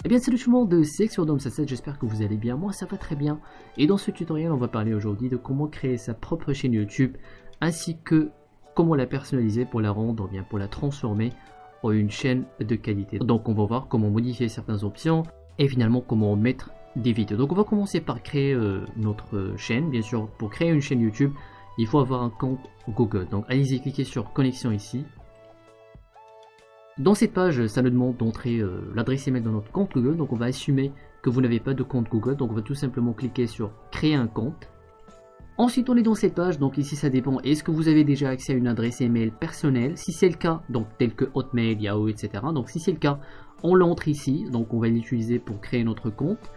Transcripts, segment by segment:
Eh bien salut tout le monde, c'est Xurdom77, j'espère que vous allez bien, moi ça va très bien. Et dans ce tutoriel on va parler aujourd'hui de comment créer sa propre chaîne YouTube, ainsi que comment la personnaliser pour la rendre, bien pour la transformer en une chaîne de qualité. Donc on va voir comment modifier certaines options et finalement comment mettre des vidéos. Donc on va commencer par créer notre chaîne. Bien sûr, pour créer une chaîne YouTube, il faut avoir un compte Google. Donc allez-y, cliquez sur connexion ici. Dans cette page, ça nous demande d'entrer l'adresse email de notre compte Google, donc on va assumer que vous n'avez pas de compte Google, donc on va tout simplement cliquer sur créer un compte. Ensuite on est dans cette page, donc ici ça dépend, est-ce que vous avez déjà accès à une adresse email personnelle? Si c'est le cas, donc tel que Hotmail, Yahoo, etc. Donc si c'est le cas, on l'entre ici, donc on va l'utiliser pour créer notre compte.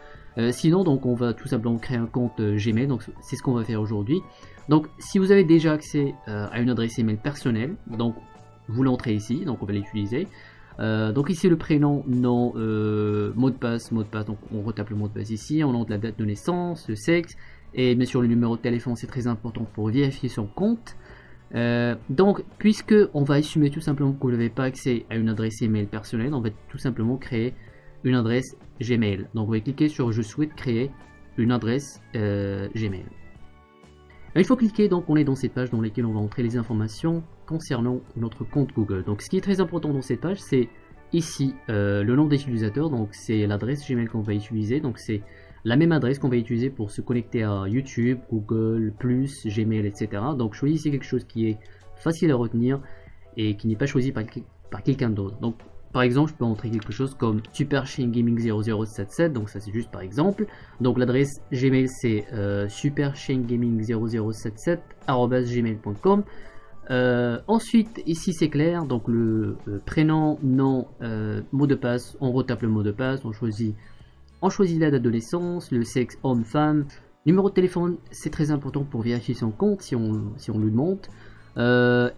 Sinon donc on va tout simplement créer un compte Gmail, donc c'est ce qu'on va faire aujourd'hui. Donc si vous avez déjà accès à une adresse email personnelle, donc vous l'entrez ici, donc on va l'utiliser. Donc ici le prénom, nom, mot de passe, donc on retape le mot de passe ici, on entre la date de naissance, le sexe, et bien sûr le numéro de téléphone, c'est très important pour vérifier son compte. Donc puisque on va assumer tout simplement que vous n'avez pas accès à une adresse email personnelle, on va tout simplement créer une adresse Gmail. Donc vous va cliquer sur je souhaite créer une adresse Gmail. Il faut cliquer, donc on est dans cette page dans laquelle on va entrer les informations concernant notre compte Google. Donc ce qui est très important dans cette page, c'est ici le nom d'utilisateur, donc c'est l'adresse Gmail qu'on va utiliser, donc c'est la même adresse qu'on va utiliser pour se connecter à YouTube, Google, Gmail, etc. Donc choisissez quelque chose qui est facile à retenir et qui n'est pas choisi par quelqu'un d'autre. Donc par exemple, je peux entrer quelque chose comme superchaingaming0077, donc ça c'est juste par exemple. Donc l'adresse Gmail c'est superchaingaming0077@gmail.com. Ensuite ici c'est clair, donc le prénom, nom, mot de passe, on retape le mot de passe, on choisit la date de naissance, le sexe homme, femme, numéro de téléphone, c'est très important pour vérifier son compte si on lui demande.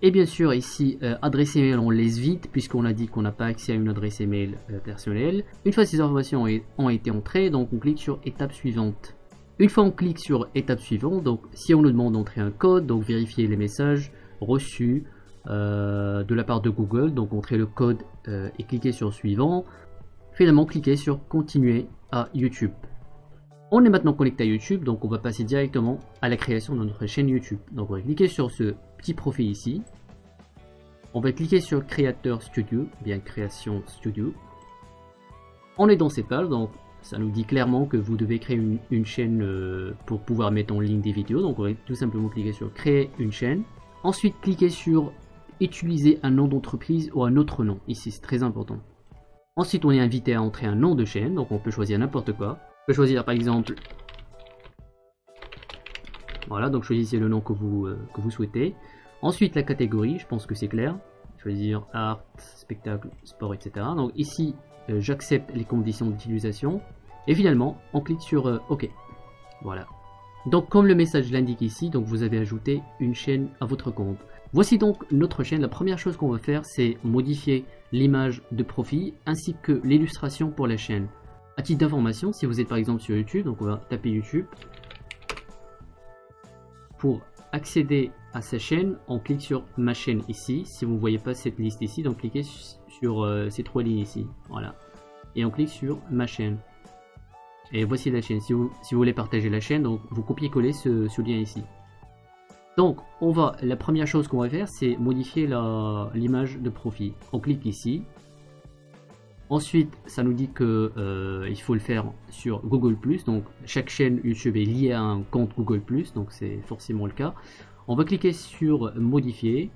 Et bien sûr ici adresse email on laisse vite puisqu'on a dit qu'on n'a pas accès à une adresse email personnelle. Une fois ces informations ont été entrées, donc on clique sur étape suivante. Une fois on clique sur étape suivante, donc si on nous demande d'entrer un code, donc vérifier les messages reçus de la part de Google, donc entrer le code et cliquer sur suivant. Finalement cliquer sur continuer à YouTube. On est maintenant connecté à YouTube, donc on va passer directement à la création de notre chaîne YouTube. Donc on va cliquer sur ce petit profil ici. On va cliquer sur Creator Studio, bien Création Studio. On est dans cette page, donc ça nous dit clairement que vous devez créer une chaîne pour pouvoir mettre en ligne des vidéos. Donc on va tout simplement cliquer sur Créer une chaîne. Ensuite cliquer sur Utiliser un nom d'entreprise ou un autre nom. Ici c'est très important. Ensuite on est invité à entrer un nom de chaîne, donc on peut choisir n'importe quoi. On peut choisir par exemple, voilà, donc choisissez le nom que vous souhaitez. Ensuite la catégorie, je pense que c'est clair, choisir art, spectacle, sport, etc. Donc ici j'accepte les conditions d'utilisation et finalement on clique sur OK. Voilà. Donc comme le message l'indique ici, donc vous avez ajouté une chaîne à votre compte. Voici donc notre chaîne. La première chose qu'on va faire, c'est modifier l'image de profil ainsi que l'illustration pour la chaîne. À titre d'information, si vous êtes par exemple sur YouTube, donc on va taper YouTube. Pour accéder à sa chaîne, on clique sur ma chaîne ici. Si vous ne voyez pas cette liste ici, donc cliquez sur ces trois lignes ici. Voilà. Et on clique sur ma chaîne. Et voici la chaîne. Si vous voulez partager la chaîne, donc vous copiez-collez ce lien ici. Donc la première chose qu'on va faire, c'est modifier l'image de profil. On clique ici. Ensuite, ça nous dit que il faut le faire sur Google+, donc chaque chaîne YouTube est liée à un compte Google+, donc c'est forcément le cas. On va cliquer sur modifier.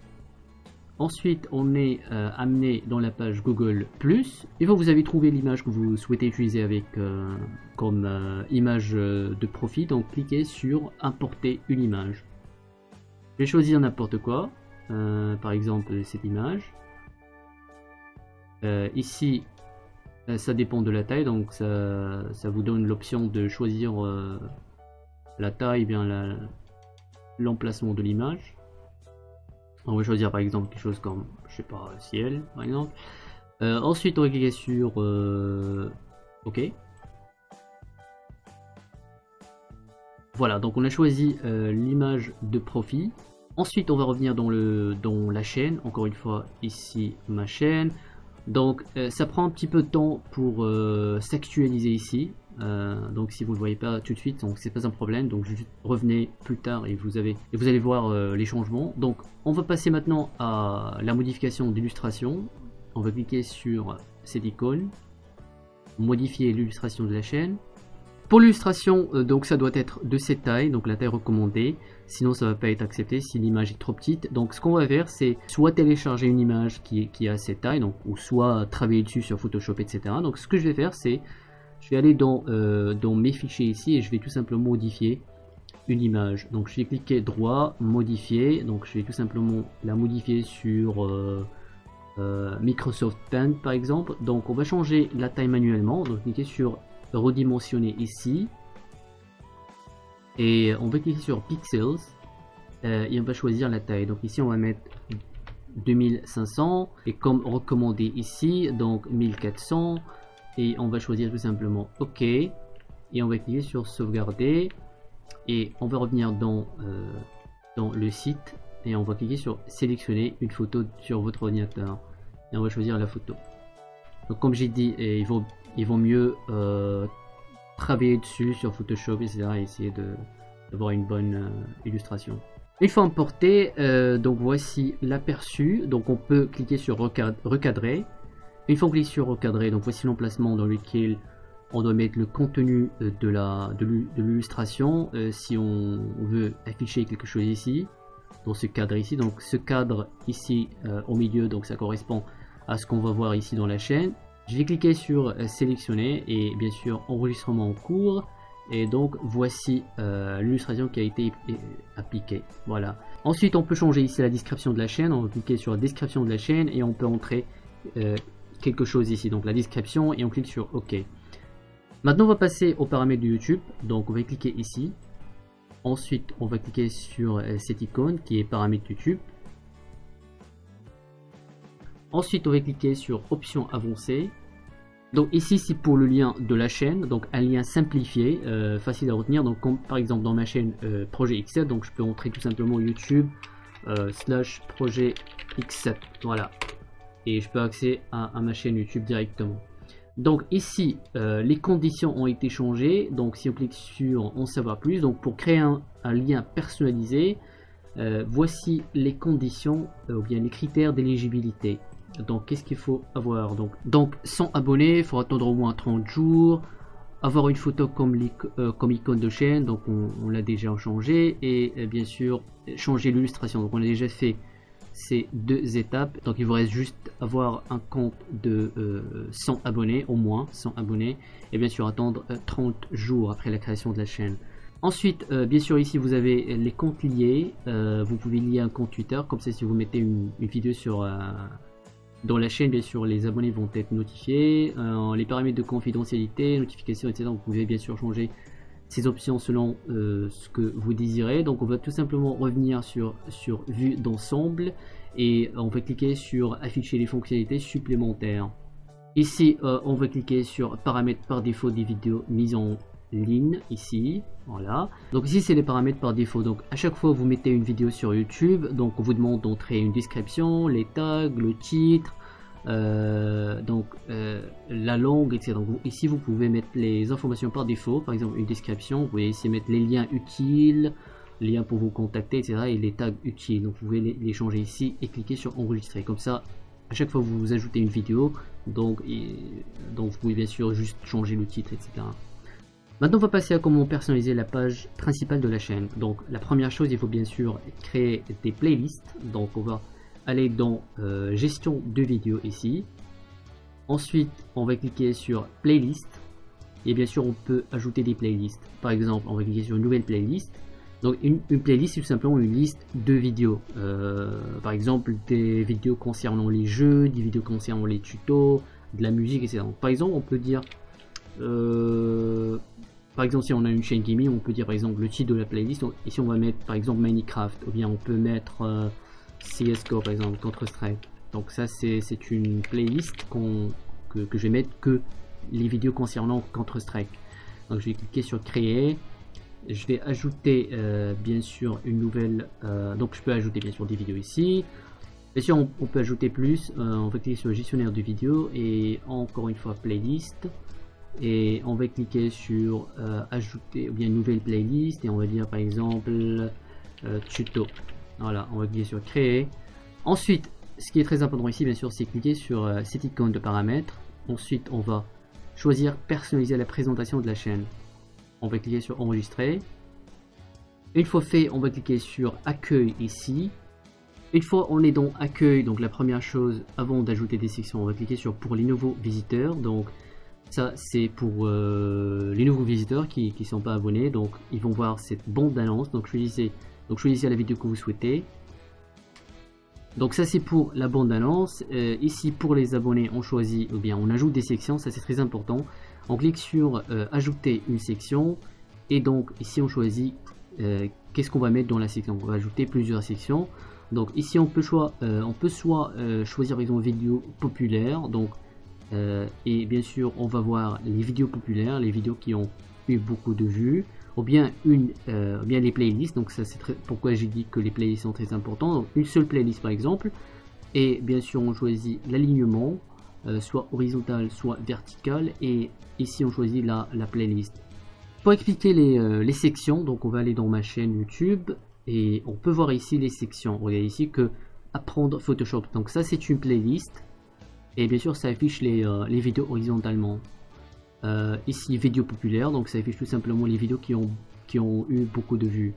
Ensuite, on est amené dans la page Google+. Une fois que vous avez trouvé l'image que vous souhaitez utiliser avec comme image de profil, donc cliquez sur importer une image. Je vais choisir n'importe quoi, par exemple cette image. Ici, ça dépend de la taille, donc ça vous donne l'option de choisir la taille, bien l'emplacement de l'image. On va choisir par exemple quelque chose comme, je sais pas, ciel par exemple. Ensuite on va cliquer sur OK. Voilà, donc on a choisi l'image de profil. Ensuite on va revenir dans la chaîne, encore une fois ici ma chaîne. Donc ça prend un petit peu de temps pour s'actualiser ici. Donc si vous ne le voyez pas tout de suite, donc c'est pas un problème. Donc juste revenez plus tard et vous allez voir les changements. Donc on va passer maintenant à la modification d'illustration. On va cliquer sur cette icône, modifier l'illustration de la chaîne. Pour l'illustration, donc ça doit être de cette taille, donc la taille recommandée, sinon ça va pas être accepté si l'image est trop petite. Donc ce qu'on va faire, c'est soit télécharger une image qui a cette taille, donc, ou soit travailler dessus sur Photoshop, etc. Donc ce que je vais faire, c'est je vais aller dans mes fichiers ici et je vais tout simplement modifier une image. Donc je vais cliquer droit, modifier, donc je vais tout simplement la modifier sur Microsoft Paint par exemple. Donc on va changer la taille manuellement, donc cliquer sur redimensionner ici et on va cliquer sur pixels et on va choisir la taille. Donc ici on va mettre 2500 et comme recommandé ici donc 1400 et on va choisir tout simplement OK et on va cliquer sur sauvegarder et on va revenir dans le site et on va cliquer sur sélectionner une photo sur votre ordinateur et on va choisir la photo. Donc comme j'ai dit, il vaut mieux travailler dessus sur Photoshop, etc. et essayer d'avoir une bonne illustration. Une fois importé, donc voici l'aperçu. Donc on peut cliquer sur recadrer. Une fois qu'on clique sur recadrer, donc voici l'emplacement dans lequel on doit mettre le contenu de l'illustration. Si on veut afficher quelque chose ici, dans ce cadre ici, donc ce cadre ici au milieu, donc ça correspond à ce qu'on va voir ici dans la chaîne. Je vais cliquer sur sélectionner et bien sûr enregistrement en cours et donc voici l'illustration qui a été appliquée. Voilà. Ensuite on peut changer ici la description de la chaîne. On va cliquer sur la description de la chaîne et on peut entrer quelque chose ici, donc la description, et on clique sur OK. Maintenant on va passer aux paramètres de YouTube. Donc on va cliquer ici. Ensuite on va cliquer sur cette icône qui est paramètres YouTube. Ensuite on va cliquer sur options avancées. Donc ici c'est pour le lien de la chaîne, donc un lien simplifié, facile à retenir. Donc comme par exemple dans ma chaîne projet X7, donc je peux entrer tout simplement YouTube / projet X7, voilà, et je peux accéder à ma chaîne YouTube directement. Donc ici les conditions ont été changées. Donc si on clique sur en savoir plus, donc pour créer un lien personnalisé, voici les conditions ou bien les critères d'éligibilité. Donc qu'est-ce qu'il faut avoir? Donc 100 abonnés, il faut attendre au moins 30 jours, avoir une photo comme icône de chaîne, donc on l'a déjà changé, et bien sûr changer l'illustration. Donc on a déjà fait ces deux étapes, donc il vous reste juste avoir un compte de 100 abonnés, au moins 100 abonnés, et bien sûr attendre 30 jours après la création de la chaîne. Ensuite, bien sûr ici vous avez les comptes liés, vous pouvez lier un compte Twitter, comme ça si vous mettez une vidéo sur dans la chaîne, bien sûr les abonnés vont être notifiés. Les paramètres de confidentialité, notification, etc. Vous pouvez bien sûr changer ces options selon ce que vous désirez. Donc on va tout simplement revenir sur vue d'ensemble et on va cliquer sur afficher les fonctionnalités supplémentaires. Ici on va cliquer sur paramètres par défaut des vidéos mises en ligne ici, voilà. Donc ici c'est les paramètres par défaut. Donc à chaque fois vous mettez une vidéo sur YouTube, donc on vous demande d'entrer une description, les tags, le titre, la langue, etc. Donc ici vous pouvez mettre les informations par défaut, par exemple une description, vous pouvez ici mettre les liens utiles, liens pour vous contacter, etc. et les tags utiles. Donc vous pouvez les changer ici et cliquer sur enregistrer. Comme ça à chaque fois que vous ajoutez une vidéo, donc vous pouvez bien sûr juste changer le titre, etc. Maintenant on va passer à comment personnaliser la page principale de la chaîne. Donc la première chose, il faut bien sûr créer des playlists. Donc on va aller dans gestion de vidéos ici. Ensuite on va cliquer sur playlist et bien sûr on peut ajouter des playlists. Par exemple on va cliquer sur une nouvelle playlist. Donc une playlist c'est tout simplement une liste de vidéos. Par exemple des vidéos concernant les jeux, des vidéos concernant les tutos, de la musique, etc. Donc, par exemple on peut dire par exemple si on a une chaîne gaming, on peut dire par exemple le titre de la playlist. Donc, ici on va mettre par exemple Minecraft, ou bien on peut mettre CSGO par exemple, Counter Strike. Donc ça c'est une playlist que je vais mettre que les vidéos concernant Counter Strike. Donc je vais cliquer sur créer, je vais ajouter bien sûr une nouvelle, donc je peux ajouter bien sûr des vidéos ici. Bien sûr, on peut ajouter plus. On va cliquer sur le gestionnaire de vidéos et encore une fois playlist. Et on va cliquer sur ajouter ou bien une nouvelle playlist et on va dire par exemple tuto. Voilà, on va cliquer sur créer. Ensuite, ce qui est très important ici, bien sûr, c'est cliquer sur cette icône de paramètres. Ensuite, on va choisir personnaliser la présentation de la chaîne. On va cliquer sur enregistrer. Une fois fait, on va cliquer sur accueil ici. Une fois on est dans accueil, donc la première chose avant d'ajouter des sections, on va cliquer sur pour les nouveaux visiteurs. Donc ça c'est pour les nouveaux visiteurs qui ne sont pas abonnés, donc ils vont voir cette bande d'annonce. Donc choisissez la vidéo que vous souhaitez. Donc ça c'est pour la bande d'annonce. Ici pour les abonnés on choisit ou bien on ajoute des sections, ça c'est très important. On clique sur ajouter une section et donc ici on choisit qu'est-ce qu'on va mettre dans la section. On va ajouter plusieurs sections. Donc ici on peut soit choisir par exemple vidéo populaire, donc et bien sûr on va voir les vidéos populaires, les vidéos qui ont eu beaucoup de vues, ou bien bien les playlists. Donc ça c'est pourquoi j'ai dit que les playlists sont très importants. Donc une seule playlist par exemple, et bien sûr on choisit l'alignement, soit horizontal soit vertical, et ici on choisit la playlist. Pour expliquer les sections, donc on va aller dans ma chaîne YouTube. Et on peut voir ici les sections. Regardez ici que apprendre Photoshop. Donc ça c'est une playlist. Et bien sûr ça affiche les vidéos horizontalement. Ici vidéos populaires. Donc ça affiche tout simplement les vidéos qui ont eu beaucoup de vues.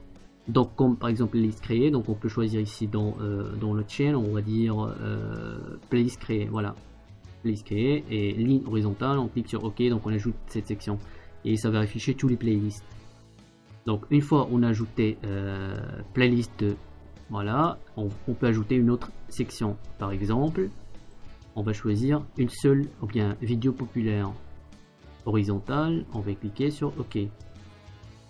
Donc comme par exemple playlist créée. Donc on peut choisir ici dans notre chaîne. On va dire playlist créée. Voilà. Playlist créée. Et ligne horizontale. On clique sur OK. Donc on ajoute cette section. Et ça va afficher tous les playlists. Donc une fois on a ajouté playlist, voilà, on peut ajouter une autre section. Par exemple, on va choisir une seule ou bien vidéo populaire horizontale. On va cliquer sur OK.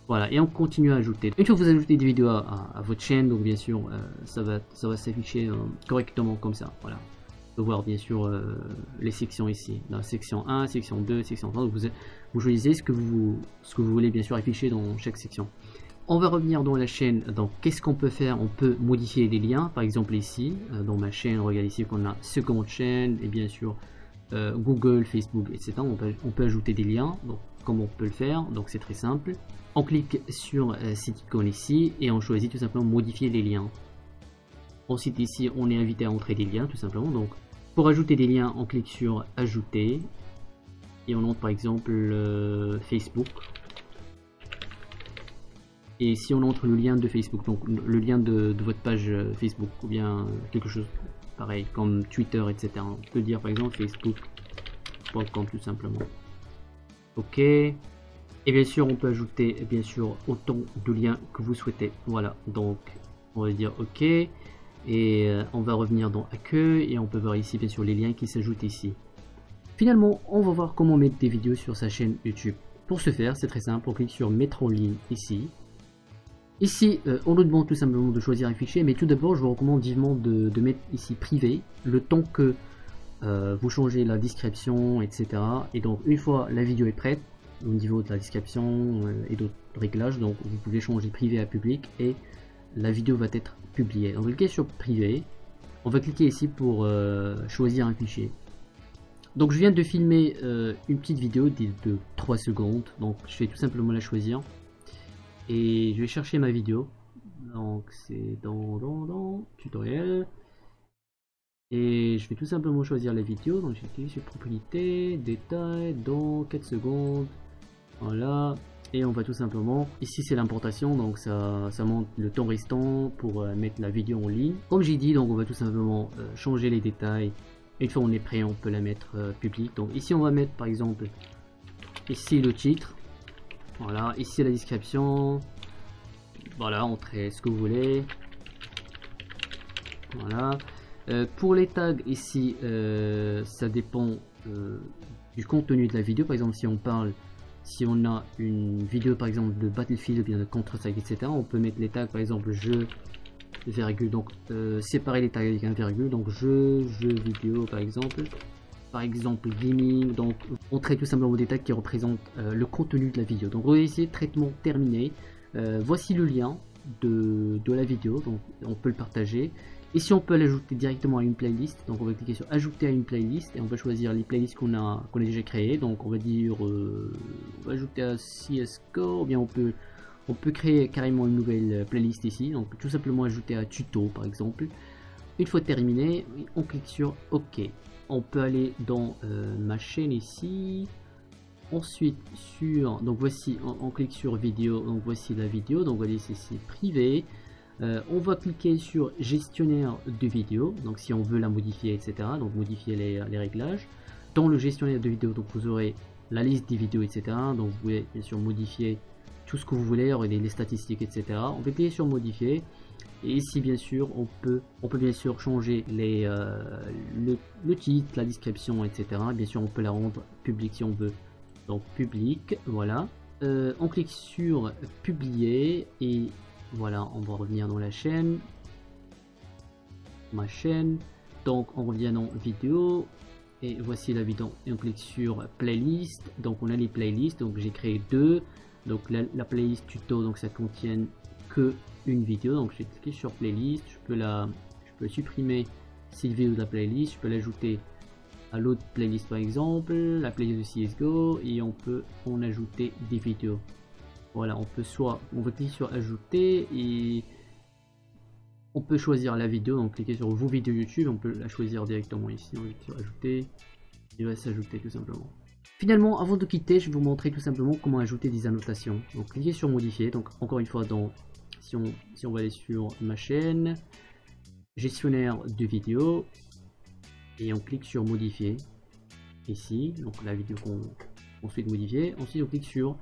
Voilà, et on continue à ajouter. Une fois que vous ajoutez des vidéos à votre chaîne, donc bien sûr ça va s'afficher correctement comme ça. Voilà. Vous voir bien sûr les sections ici, la section 1, section 2, section 3. Donc vous choisissez ce que vous voulez bien sûr afficher dans chaque section. On va revenir dans la chaîne. Donc qu'est-ce qu'on peut faire? On peut modifier les liens. Par exemple ici dans ma chaîne, regarde ici qu'on a seconde chaîne et bien sûr Google, Facebook, etc. On peut ajouter des liens. Donc comment on peut le faire? Donc c'est très simple. On clique sur cette icône ici et on choisit tout simplement modifier les liens. Ensuite ici on est invité à entrer des liens tout simplement. Donc pour ajouter des liens, on clique sur ajouter et on entre par exemple Facebook. Et si on entre le lien de Facebook, donc le lien de votre page Facebook, ou bien quelque chose pareil comme Twitter, etc. On peut dire par exemple facebook.com tout simplement. OK. Et bien sûr on peut ajouter bien sûr autant de liens que vous souhaitez. Voilà, donc on va dire OK. Et on va revenir dans accueil et on peut voir ici bien sûr les liens qui s'ajoutent ici. Finalement on va voir comment mettre des vidéos sur sa chaîne YouTube. Pour ce faire c'est très simple, on clique sur mettre en ligne ici. Ici on nous demande tout simplement de choisir un fichier, mais tout d'abord je vous recommande vivement de mettre ici privé le temps que vous changez la description, etc. Et donc une fois la vidéo est prête au niveau de la description et d'autres réglages, donc vous pouvez changer privé à public et la vidéo va être publiée. On va cliquer sur privé, on va cliquer ici pour choisir un fichier. Donc je viens de filmer une petite vidéo de 3 secondes, donc je vais tout simplement la choisir et je vais chercher ma vidéo. Donc c'est dans tutoriel et je vais tout simplement choisir la vidéo. Donc j'ai cliqué sur propriété, détail, dans 4 secondes, voilà. Et on va tout simplement, ici c'est l'importation, donc ça montre le temps restant pour mettre la vidéo en ligne. Comme j'ai dit, donc on va tout simplement changer les détails. Une fois on est prêt, on peut la mettre publique. Donc ici on va mettre par exemple ici le titre, voilà, ici la description, voilà, entrez ce que vous voulez, voilà. Pour les tags ici, ça dépend du contenu de la vidéo. Par exemple si on a une vidéo par exemple de Battlefield ou bien de Counter-Strike, etc., on peut mettre les tags par exemple jeu, virgule, donc séparer les tags avec un virgule, donc jeu vidéo par exemple gaming, donc on traite tout simplement des tags qui représentent le contenu de la vidéo. Donc voyez ici, traitement terminé. Voici le lien de la vidéo, donc on peut le partager Ici on peut l'ajouter directement à une playlist, donc on va cliquer sur ajouter à une playlist et on va choisir les playlists qu'on a déjà créées. Donc on va dire on va ajouter à CSGO, ou bien on peut créer carrément une nouvelle playlist ici, donc tout simplement ajouter à tuto par exemple. Une fois terminé, on clique sur OK. On peut aller dans ma chaîne ici. Ensuite sur, donc voici, on clique sur vidéo, donc voici la vidéo, donc voyez c'est privé. On va cliquer sur gestionnaire de vidéo, donc si on veut la modifier, etc. Donc modifier les réglages. Dans le gestionnaire de vidéo, donc vous aurez la liste des vidéos, etc. Donc vous pouvez bien sûr modifier tout ce que vous voulez, les statistiques, etc. On va cliquer sur modifier. Et ici bien sûr on peut bien sûr changer le titre, la description, etc. Bien sûr on peut la rendre publique si on veut. Donc public, voilà. On clique sur publier et voilà, on va revenir dans la chaîne, ma chaîne, donc on revient dans vidéo et voici la vidéo et on clique sur playlist. Donc on a les playlists, donc j'ai créé deux, donc la playlist tuto, donc ça contient que une vidéo, donc j'ai cliqué sur playlist, je peux supprimer cette vidéo de la playlist, je peux l'ajouter à l'autre playlist par exemple, la playlist de CSGO, et on peut en ajouter des vidéos. Voilà, on va cliquer sur ajouter et on peut choisir la vidéo, donc cliquer sur vos vidéos YouTube, on peut la choisir directement ici, on clique sur ajouter, et va s'ajouter tout simplement. Finalement, avant de quitter, je vais vous montrer tout simplement comment ajouter des annotations. Donc cliquez sur modifier, donc encore une fois, si on va aller sur ma chaîne, gestionnaire de vidéos, et on clique sur modifier, ici, donc la vidéo qu'on souhaite modifier, ensuite on clique sur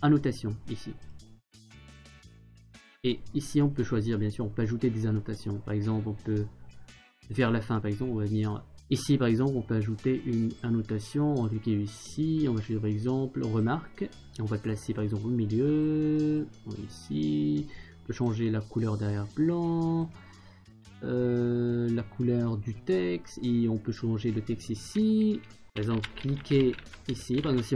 annotation ici, et ici on peut choisir, bien sûr on peut ajouter des annotations, par exemple on peut vers la fin, par exemple on va venir ici, par exemple on peut ajouter une annotation, on va cliquer ici, on va choisir par exemple remarque et on va placer par exemple au milieu, ici on peut changer la couleur d'arrière-plan, la couleur du texte, et on peut changer le texte ici, par exemple cliquer ici, par exemple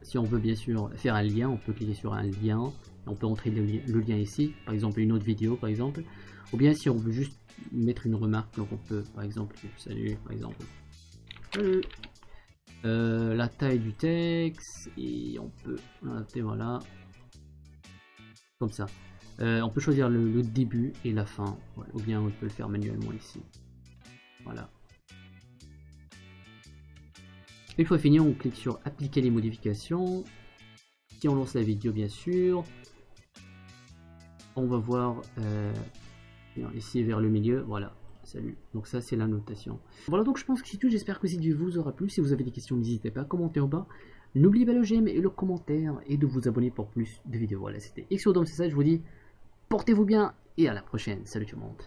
si on veut bien sûr faire un lien, on peut cliquer sur un lien, on peut entrer le lien ici, par exemple une autre vidéo par exemple, ou bien si on veut juste mettre une remarque, donc on peut par exemple salut par exemple, la taille du texte, et on peut adapter, voilà, comme ça. On peut choisir le début et la fin, voilà, ou bien on peut le faire manuellement ici, voilà. Une fois fini, on clique sur appliquer les modifications. Si on lance la vidéo, bien sûr, on va voir ici vers le milieu, voilà, salut. Donc ça c'est la notation. Voilà, donc je pense que c'est tout, j'espère que cette vidéo vous aura plu. Si vous avez des questions, n'hésitez pas à commenter en bas. N'oubliez pas le j'aime et le commentaire et de vous abonner pour plus de vidéos. Voilà, c'était XODOM, c'est ça, je vous dis, portez-vous bien et à la prochaine. Salut tout le monde.